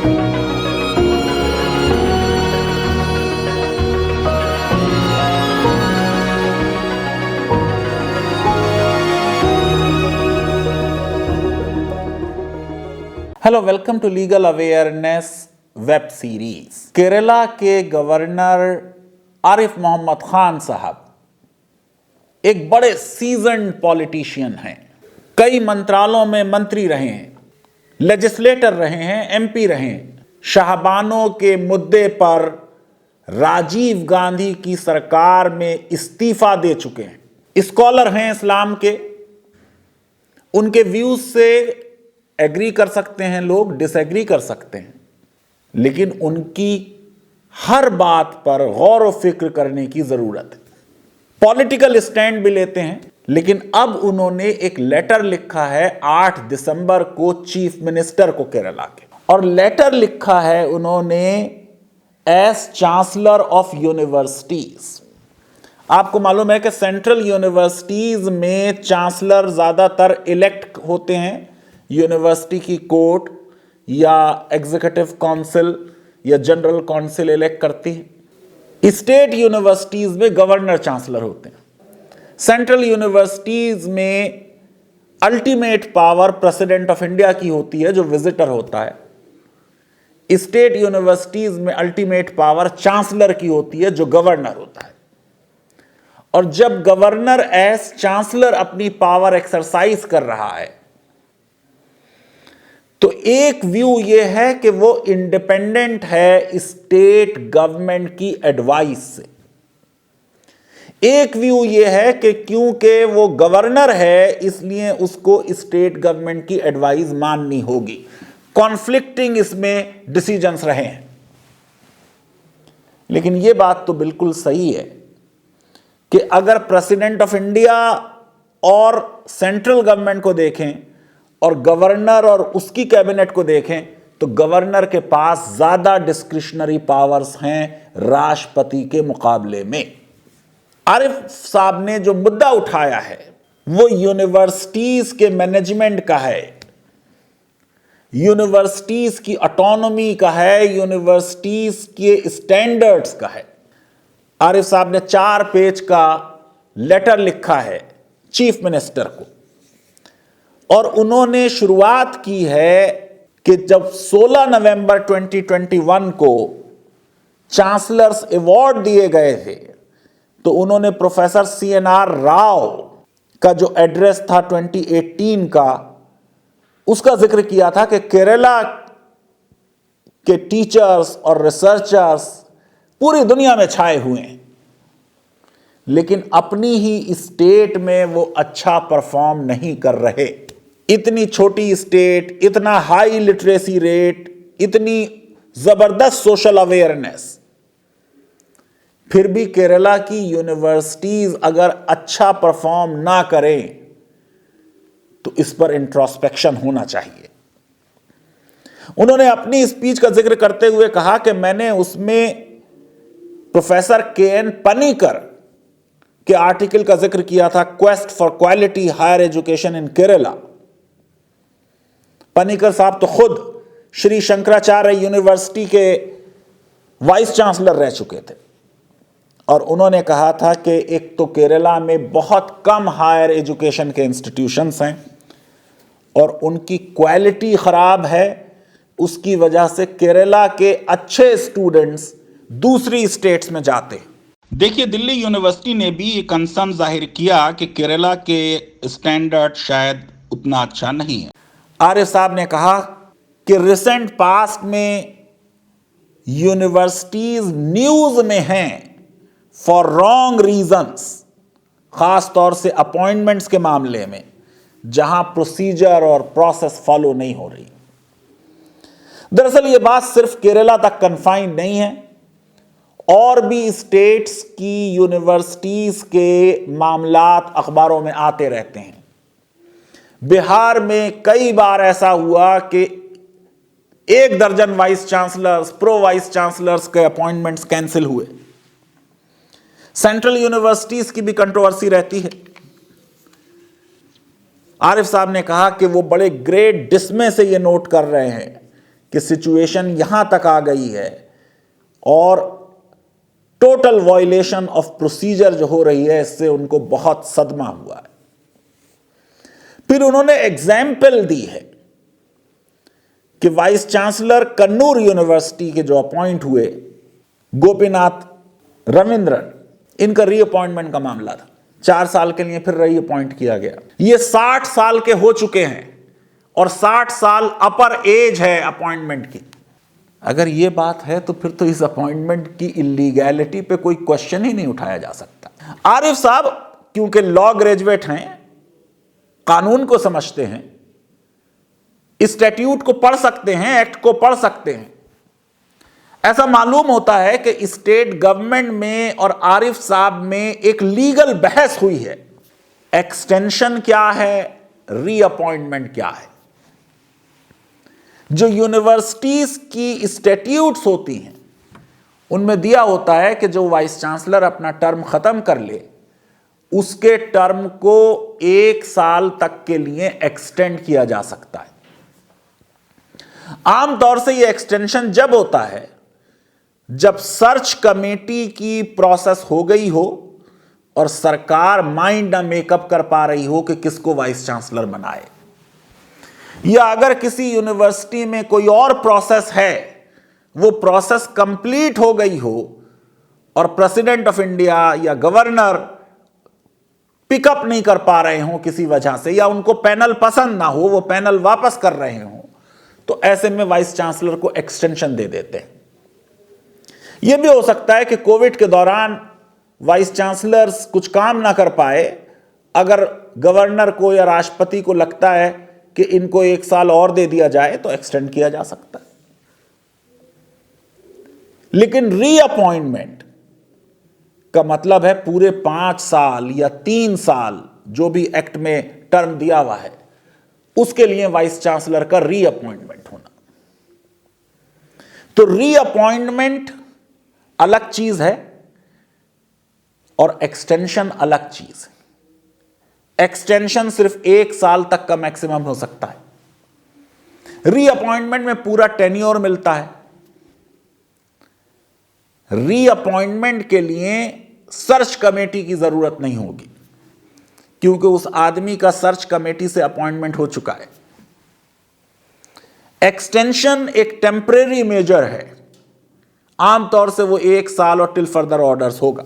Hello, welcome to legal awareness web series. Kerala के governor Arif Mohammad Khan साहब एक बड़े सीजन्ड पॉलिटिशियन हैं। कई मंत्रालयों में मंत्री रहे हैं, लेजिस्लेटर रहे हैं, एमपी रहे हैं। शाहबानों के मुद्दे पर राजीव गांधी की सरकार में इस्तीफा दे चुके हैं। स्कॉलर हैं इस्लाम के, उनके व्यूज से एग्री कर सकते हैं लोग, डिसएग्री कर सकते हैं, लेकिन उनकी हर बात पर गौर व फिक्र करने की जरूरत है। पॉलिटिकल स्टैंड भी लेते हैं, लेकिन अब उन्होंने एक लेटर लिखा है 8 दिसंबर को चीफ मिनिस्टर को केरला के, और लेटर लिखा है उन्होंने एज चांसलर ऑफ यूनिवर्सिटीज। आपको मालूम है कि सेंट्रल यूनिवर्सिटीज में चांसलर ज्यादातर इलेक्ट होते हैं, यूनिवर्सिटी की कोर्ट या एग्जीक्यूटिव काउंसिल या जनरल काउंसिल इलेक्ट करती है। स्टेट यूनिवर्सिटीज में गवर्नर चांसलर होते हैं। सेंट्रल यूनिवर्सिटीज में ultimate power president of India की होती है, जो विजिटर होता है। स्टेट यूनिवर्सिटीज में अल्टीमेट पावर चांसलर की होती है, जो गवर्नर होता है। और जब गवर्नर एज चांसलर अपनी पावर एक्सरसाइज कर रहा है, तो एक व्यू यह है कि वो इंडिपेंडेंट है स्टेट गवर्नमेंट की एडवाइस से। एक व्यू यह है कि क्योंकि वो गवर्नर है इसलिए उसको स्टेट गवर्नमेंट की एडवाइस माननी होगी। कॉन्फ्लिक्टिंग इसमें डिसीजंस रहे हैं, लेकिन यह बात तो बिल्कुल सही है कि अगर प्रेसिडेंट ऑफ इंडिया और सेंट्रल गवर्नमेंट को देखें और गवर्नर और उसकी कैबिनेट को देखें, तो गवर्नर के पास ज्यादा डिस्क्रिशनरी पावर्स हैं राष्ट्रपति के मुकाबले में। आरिफ साहब ने जो मुद्दा उठाया है वो यूनिवर्सिटीज के मैनेजमेंट का है, यूनिवर्सिटीज की ऑटोनॉमी का है, यूनिवर्सिटीज के स्टैंडर्ड्स का है। आरिफ साहब ने 4 पेज का लेटर लिखा है चीफ मिनिस्टर को, और उन्होंने शुरुआत की है कि जब 16 नवंबर 2021 को चांसलर्स अवार्ड दिए गए थे, तो उन्होंने प्रोफेसर CNR राव का जो एड्रेस था 2018 का, उसका जिक्र किया था कि केरला के टीचर्स और रिसर्चर्स पूरी दुनिया में छाए हुए हैं, लेकिन अपनी ही स्टेट में वो अच्छा परफॉर्म नहीं कर रहे। इतनी छोटी स्टेट, इतना हाई लिटरेसी रेट, इतनी जबरदस्त सोशल अवेयरनेस, फिर भी केरला की यूनिवर्सिटीज अगर अच्छा परफॉर्म ना करें तो इस पर इंट्रोस्पेक्शन होना चाहिए। उन्होंने अपनी स्पीच का जिक्र करते हुए कहा कि मैंने उसमें प्रोफेसर KN पनीकर के आर्टिकल का जिक्र किया था, quest for quality higher education in Kerala. Panikkar साहब तो खुद श्री शंकराचार्य यूनिवर्सिटी के वाइस चांसलर रह चुके थे, और उन्होंने कहा था कि एक तो केरला में बहुत कम हायर एजुकेशन के इंस्टीट्यूशंस हैं और उनकी क्वालिटी खराब है, उसकी वजह से केरला के अच्छे स्टूडेंट्स दूसरी स्टेट्स में जाते हैं। देखिए, दिल्ली यूनिवर्सिटी ने भी ये कंसर्न जाहिर किया कि केरला के स्टैंडर्ड शायद उतना अच्छा नहीं है। आरिफ साहब ने कहा कि रिसेंट पास्ट में यूनिवर्सिटीज न्यूज में हैं फॉर रॉन्ग रीजंस, खास तौर से अपॉइंटमेंट्स के मामले में, जहां प्रोसीजर और प्रोसेस फॉलो नहीं हो रही। दरअसल ये बात सिर्फ केरला तक कन्फाइंड नहीं है, और भी स्टेट्स की यूनिवर्सिटीज के मामलात अखबारों में आते रहते हैं। बिहार में कई बार ऐसा हुआ कि 1 दर्जन vice chancellors, pro vice chancellors के अपॉइंटमेंट्स कैंसिल हुए। सेंट्रल यूनिवर्सिटीज की भी कंट्रोवर्सी रहती है। आरिफ साहब ने कहा कि वो बड़े ग्रेट डिस्मे से ये नोट कर रहे हैं कि सिचुएशन यहां तक आ गई है और टोटल वायलेशन ऑफ प्रोसीजर जो हो रही है, इससे उनको बहुत सदमा हुआ है। फिर उन्होंने एग्जाम्पल दी है कि वाइस चांसलर कन्नूर यूनिवर्सिटी के जो अपॉइंट हुए गोपीनाथ रविंद्रन, इनका रीअपॉइंटमेंट का मामला था। 4 साल के लिए फिर रीअपॉइंट किया गया। ये 60 साल के हो चुके हैं और 60 साल अपर एज है अपॉइंटमेंट की। अगर ये बात है तो फिर तो इस अपॉइंटमेंट की इलीगैलिटी पे कोई क्वेश्चन ही नहीं उठाया जा सकता। आरिफ साहब क्योंकि लॉ ग्रेजुएट हैं, कानून को समझते हैं, स्टैट्यूट को पढ़ सकते हैं, एक्ट को पढ़ सकते हैं। ऐसा मालूम होता है कि स्टेट गवर्नमेंट में और आरिफ साहब में एक लीगल बहस हुई है। एक्सटेंशन क्या है, रीअपॉइंटमेंट क्या है। जो यूनिवर्सिटीज की स्टैट्यूट्स होती हैं उनमें दिया होता है कि जो वाइस चांसलर अपना टर्म खत्म कर ले उसके टर्म को 1 साल तक के लिए एक्सटेंड किया जा सकता है। आमतौर से यह एक्सटेंशन जब होता है जब सर्च कमेटी की प्रोसेस हो गई हो और सरकार माइंड ना मेकअप कर पा रही हो कि किसको वाइस चांसलर बनाए, या अगर किसी यूनिवर्सिटी में कोई और प्रोसेस है, वो प्रोसेस कंप्लीट हो गई हो और प्रेसिडेंट ऑफ इंडिया या गवर्नर पिकअप नहीं कर पा रहे हो किसी वजह से, या उनको पैनल पसंद ना हो, वो पैनल वापस कर रहे हो, तो ऐसे में वाइस चांसलर को एक्सटेंशन दे देते हैं। यह भी हो सकता है कि कोविड के दौरान वाइस चांसलर कुछ काम ना कर पाए, अगर गवर्नर को या राष्ट्रपति को लगता है कि इनको 1 साल और दे दिया जाए तो एक्सटेंड किया जा सकता है। लेकिन रीअपॉइंटमेंट का मतलब है पूरे 5 साल या 3 साल जो भी एक्ट में टर्म दिया हुआ है उसके लिए वाइस चांसलर का रीअपॉइंटमेंट होना। तो रीअपॉइंटमेंट अलग चीज है और एक्सटेंशन अलग चीज है। एक्सटेंशन सिर्फ 1 साल तक का मैक्सिमम हो सकता है। रीअपॉइंटमेंट में पूरा टेन्योर मिलता है। रीअपॉइंटमेंट के लिए सर्च कमेटी की जरूरत नहीं होगी क्योंकि उस आदमी का सर्च कमेटी से अपॉइंटमेंट हो चुका है। एक्सटेंशन एक टेम्परेरी मेजर है, आमतौर से वो 1 साल और टिल फर्दर ऑर्डर्स होगा।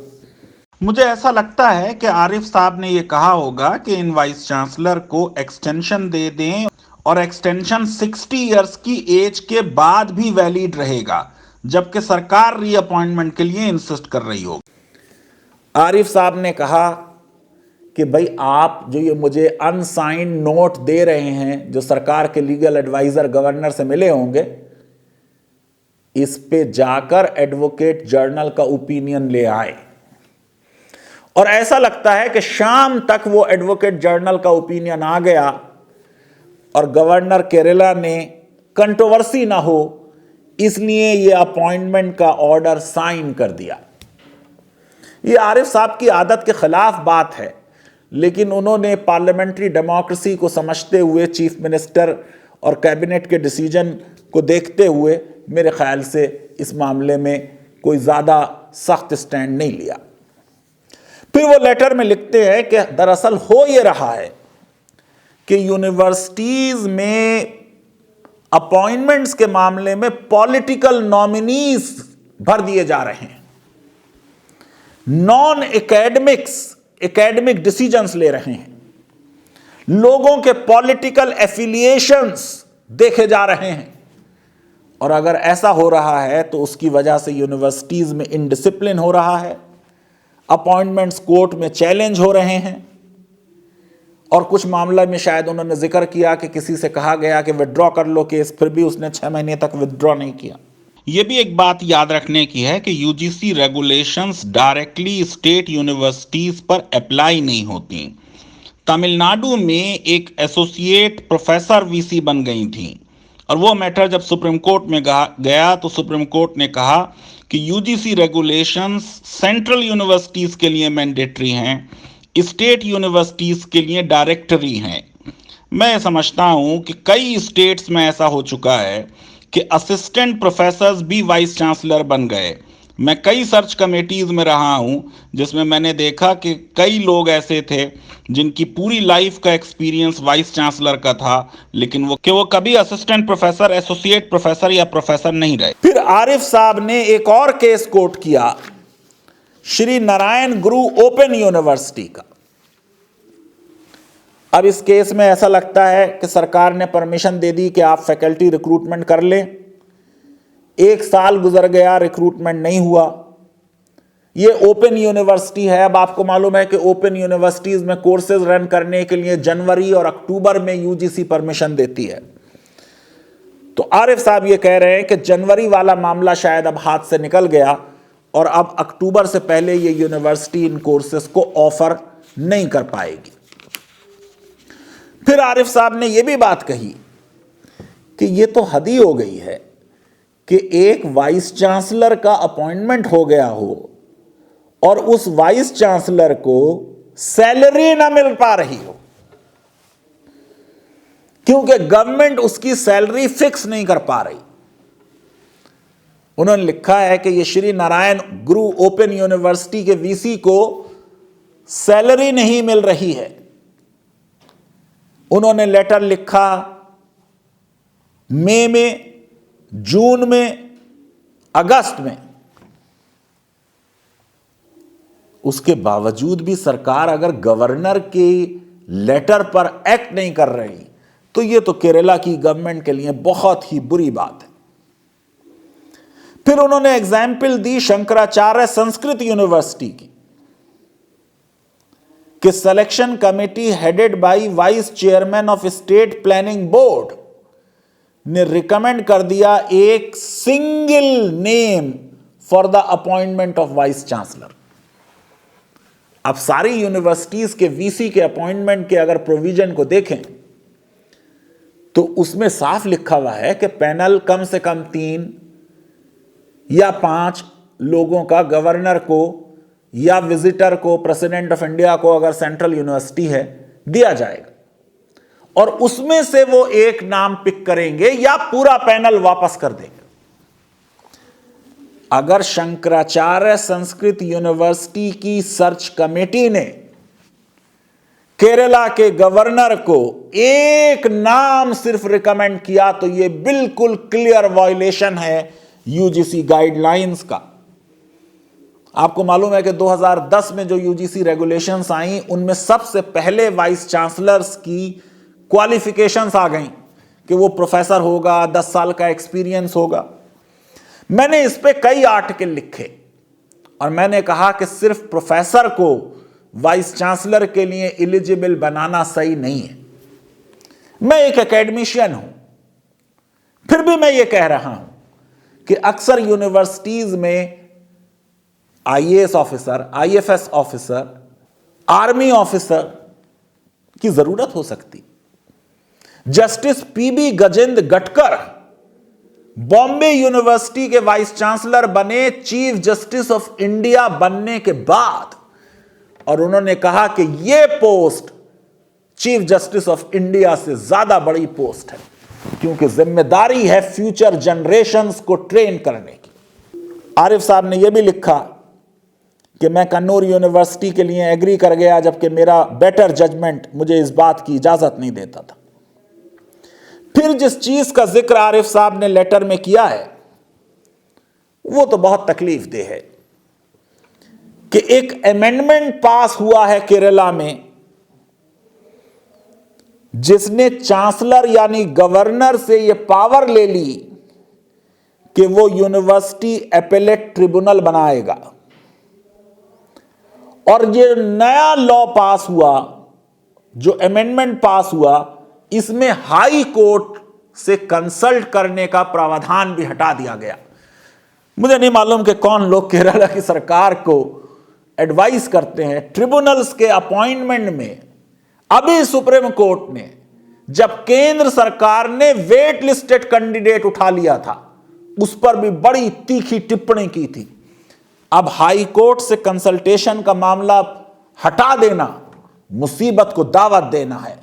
मुझे ऐसा लगता है कि आरिफ साहब ने यह कहा होगा कि इन वाइस चांसलर को एक्सटेंशन दे दें और एक्सटेंशन 60 इयर्स की एज के बाद भी वैलिड रहेगा, जबकि सरकार रीअपॉइंटमेंट के लिए इंसिस्ट कर रही होगी। आरिफ साहब ने कहा कि भाई आप जो ये मुझे अनसाइंड नोट दे रहे हैं जो सरकार के लीगल एडवाइजर गवर्नर से मिले होंगे, इस पे जाकर एडवोकेट जनरल का ओपिनियन ले आए। और ऐसा लगता है कि शाम तक वो एडवोकेट जनरल का ओपिनियन आ गया और गवर्नर केरला ने कंट्रोवर्सी ना हो इसलिए ये अपॉइंटमेंट का ऑर्डर साइन कर दिया। ये आरिफ साहब की आदत के खिलाफ बात है, लेकिन उन्होंने पार्लियामेंट्री डेमोक्रेसी को समझते हुए, चीफ मिनिस्टर और कैबिनेट के डिसीजन को देखते हुए मेरे ख्याल से इस मामले में कोई ज़्यादा सख्त स्टैंड नहीं लिया। फिर वो लेटर में लिखते हैं कि दरअसल हो ये रहा है कि यूनिवर्सिटीज में अपॉइंटमेंट्स के मामले में पॉलिटिकल नॉमिनीज भर दिए जा रहे हैं, नॉन एकेडमिक डिसीजंस ले रहे हैं, लोगों के पॉलिटिकल एफिलिएशंस देखे जा रहे हैं। और अगर ऐसा हो रहा है तो उसकी वजह से यूनिवर्सिटीज में इनडिसिप्लिन हो रहा है, अपॉइंटमेंट्स कोर्ट में चैलेंज हो रहे हैं, और कुछ मामला में शायद उन्होंने जिक्र किया कि किसी से कहा गया कि विड्रॉ कर लो केस, फिर भी उसने 6 महीने तक विड्रॉ नहीं किया। यह भी एक बात याद रखने की है कि UGC regulations directly state universities पर अप्लाई नहीं होती। तमिलनाडु में एक एसोसिएट प्रोफेसर वीसी बन गई थी और वो मैटर जब सुप्रीम कोर्ट में गया तो सुप्रीम कोर्ट ने कहा कि यूजीसी रेगुलेशंस सेंट्रल यूनिवर्सिटीज के लिए मैंडेटरी हैं, स्टेट यूनिवर्सिटीज के लिए डायरेक्टरी हैं। मैं समझता हूं कि कई स्टेट्स में ऐसा हो चुका है कि असिस्टेंट प्रोफेसर्स भी वाइस चांसलर बन गए। मैं कई सर्च कमेटीज में रहा हूं जिसमें मैंने देखा कि कई लोग ऐसे थे जिनकी पूरी लाइफ का एक्सपीरियंस वाइस चांसलर का था, लेकिन वो कभी असिस्टेंट प्रोफेसर, एसोसिएट प्रोफेसर या प्रोफेसर नहीं रहे। फिर आरिफ साहब ने एक और केस कोट किया, श्री नारायण गुरु ओपन यूनिवर्सिटी का। अब इस केस में ऐसा लगता है कि सरकार ने परमिशन दे दी कि आप फैकल्टी रिक्रूटमेंट कर लें। 1 साल गुजर गया, रिक्रूटमेंट नहीं हुआ। ये ओपन यूनिवर्सिटी है। अब आपको मालूम है कि ओपन यूनिवर्सिटीज में कोर्सेज रन करने के लिए जनवरी और अक्टूबर में यूजीसी परमिशन देती है। तो आरिफ साहब ये कह रहे हैं कि जनवरी वाला मामला शायद अब हाथ से निकल गया और अब अक्टूबर से पहले ये यूनिवर्सिटी इन कोर्सेज को ऑफर नहीं कर पाएगी। फिर आरिफ साहब ने यह भी बात कही कि यह तो हद ही हो गई है कि एक वाइस चांसलर का अपॉइंटमेंट हो गया हो और उस वाइस चांसलर को सैलरी ना मिल पा रही हो, क्योंकि गवर्नमेंट उसकी सैलरी फिक्स नहीं कर पा रही। उन्होंने लिखा है कि यह श्री नारायण गुरु ओपन यूनिवर्सिटी के वीसी को सैलरी नहीं मिल रही है। उन्होंने लेटर लिखा मई में, जून में, अगस्त में। उसके बावजूद भी सरकार अगर गवर्नर के लेटर पर एक्ट नहीं कर रही तो यह तो केरला की गवर्नमेंट के लिए बहुत ही बुरी बात है। फिर उन्होंने एग्जाम्पल दी शंकराचार्य संस्कृत यूनिवर्सिटी की कि selection committee headed by vice chairman of state planning board ने रिकमेंड कर दिया एक single name for the appointment of vice chancellor. अब सारी यूनिवर्सिटीज के वीसी के अपॉइंटमेंट के अगर प्रोविजन को देखें तो उसमें साफ लिखा हुआ है कि पैनल कम से कम 3 या 5 लोगों का गवर्नर को या विजिटर को, प्रेसिडेंट ऑफ इंडिया को अगर सेंट्रल यूनिवर्सिटी है, दिया जाएगा और उसमें से वो एक नाम पिक करेंगे या पूरा पैनल वापस कर देंगे। अगर शंकराचार्य संस्कृत यूनिवर्सिटी की सर्च कमेटी ने केरला के गवर्नर को एक नाम सिर्फ रिकमेंड किया तो यह बिल्कुल क्लियर वायलेशन है यूजीसी गाइडलाइंस का। आपको मालूम है कि 2010 में जो यूजीसी रेगुलेशंस आई उनमें सबसे पहले वाइस चांसलर्स की क्वालिफिकेशंस आ गई कि वो प्रोफेसर होगा, 10 साल का एक्सपीरियंस होगा। मैंने इस पे कई आर्टिकल लिखे और मैंने कहा कि सिर्फ प्रोफेसर को वाइस चांसलर के लिए एलिजिबल बनाना सही नहीं है। मैं एक एकेडमिशियन हूं, फिर भी मैं ये कह रहा हूं कि अक्सर यूनिवर्सिटीज में IAS officer, IFS officer, army officer की जरूरत हो सकती। Justice PB Gajendragadkar Bombay university के वाइस चांसलर बने चीफ जस्टिस ऑफ इंडिया बनने के बाद, और उन्होंने कहा कि यह post chief justice of India से ज्यादा बड़ी पोस्ट है क्योंकि जिम्मेदारी है फ्यूचर जनरेशंस को ट्रेन करने की। आरिफ साहब ने यह भी लिखा कि मैं कन्नूर यूनिवर्सिटी के लिए एग्री कर गया जबकि मेरा बेटर जजमेंट मुझे इस बात की इजाजत नहीं देता था। फिर जिस चीज का जिक्र आरिफ साहब ने लेटर में किया है वो तो बहुत तकलीफ देह है कि एक अमेंडमेंट पास हुआ है केरला में जिसने चांसलर यानी गवर्नर से यह पावर ले ली कि वो यूनिवर्सिटी एपेलेट ट्रिब्यूनल बनाएगा। और ये नया लॉ पास हुआ, जो अमेंडमेंट पास हुआ, इसमें हाई कोर्ट से कंसल्ट करने का प्रावधान भी हटा दिया गया। मुझे नहीं मालूम कि कौन लोग केरला की सरकार को एडवाइस करते हैं। ट्रिब्यूनल्स के अपॉइंटमेंट में अभी सुप्रीम कोर्ट ने, जब केंद्र सरकार ने वेट लिस्टेड कैंडिडेट उठा लिया था, उस पर भी बड़ी तीखी टिप्पणी की थी। अब हाई कोर्ट से कंसल्टेशन का मामला हटा देना मुसीबत को दावत देना है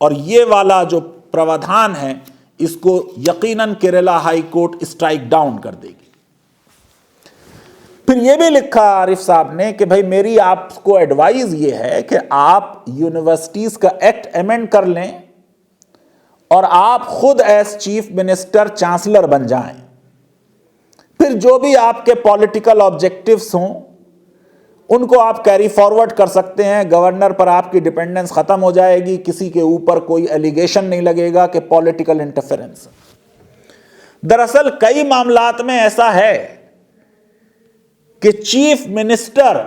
और ये वाला जो प्रावधान है इसको यकीनन Kerala high court strike down कर देगी। फिर यह भी लिखा आरिफ साहब ने कि भाई मेरी आपको एडवाइस ये है कि आप यूनिवर्सिटीज का एक्ट अमेंड कर लें और आप खुद एज चीफ मिनिस्टर चांसलर बन जाएं। फिर जो भी आपके पॉलिटिकल ऑब्जेक्टिव्स हों उनको आप कैरी फॉरवर्ड कर सकते हैं। गवर्नर पर आपकी डिपेंडेंस खत्म हो जाएगी, किसी के ऊपर कोई एलिगेशन नहीं लगेगा कि पॉलिटिकल इंटरफेरेंस। दरअसल कई मामलात में ऐसा है कि चीफ मिनिस्टर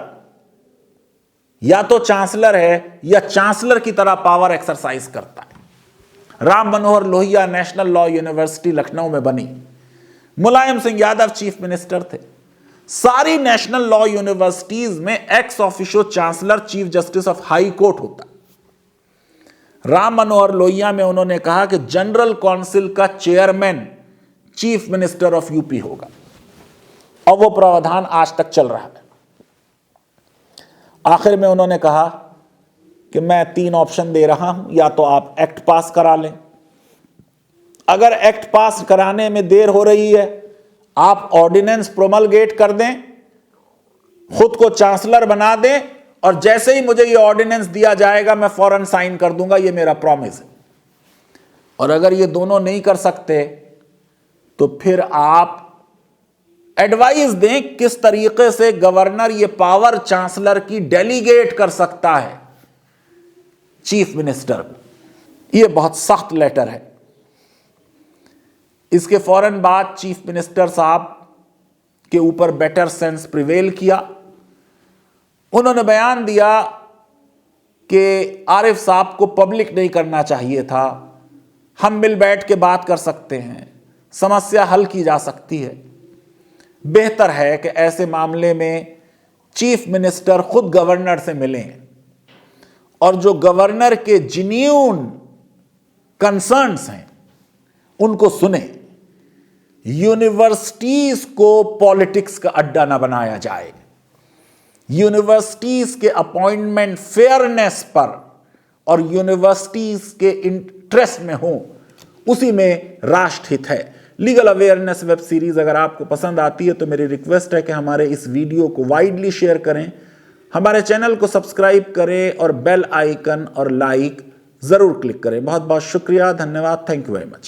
या तो चांसलर है या चांसलर की तरह पावर एक्सरसाइज करता है। Ram Manohar Lohia national law university Lucknow में बनी, मुलायम सिंह यादव चीफ मिनिस्टर थे। सारी नेशनल लॉ यूनिवर्सिटीज में ex officio chancellor chief justice of high court होता। राम मनोहर लोहिया में उन्होंने कहा कि जनरल काउंसिल का chairman chief minister of UP होगा, और वो प्रावधान आज तक चल रहा है। आखिर में उन्होंने कहा कि मैं 3 ऑप्शन दे रहा हूं, या तो आप एक्ट पास करा लें, अगर एक्ट पास कराने में देर हो रही है आप ऑर्डिनेंस प्रोमलगेट कर दें, खुद को चांसलर बना दें, और जैसे ही मुझे ये ऑर्डिनेंस दिया जाएगा मैं फौरन साइन कर दूंगा, ये मेरा प्रॉमिस है। और अगर ये दोनों नहीं कर सकते तो फिर आप एडवाइस दें किस तरीके से गवर्नर ये पावर चांसलर की डेलीगेट कर सकता है चीफ मिनिस्टर को। ये बहुत सख्त लेटर है। इसके फौरन बाद चीफ मिनिस्टर साहब के ऊपर बेटर सेंस प्रिवेल किया। उन्होंने बयान दिया कि आरिफ साहब को पब्लिक नहीं करना चाहिए था, हम मिल बैठ के बात कर सकते हैं, समस्या हल की जा सकती है। बेहतर है कि ऐसे मामले में चीफ मिनिस्टर खुद गवर्नर से मिलें और जो गवर्नर के जेन्युइन कंसर्न्स हैं उनको सुने। यूनिवर्सिटीज को पॉलिटिक्स का अड्डा ना बनाया जाए। यूनिवर्सिटीज के अपॉइंटमेंट फेयरनेस पर और यूनिवर्सिटीज के इंटरेस्ट में हो, उसी में राष्ट्रहित है। लीगल अवेयरनेस वेब सीरीज अगर आपको पसंद आती है तो मेरी रिक्वेस्ट है कि हमारे इस वीडियो को वाइडली शेयर करें, हमारे चैनल को सब्सक्राइब करें और बेल आइकन और लाइक जरूर क्लिक करें। बहुत बहुत शुक्रिया, धन्यवाद, थैंक यू वेरी मच।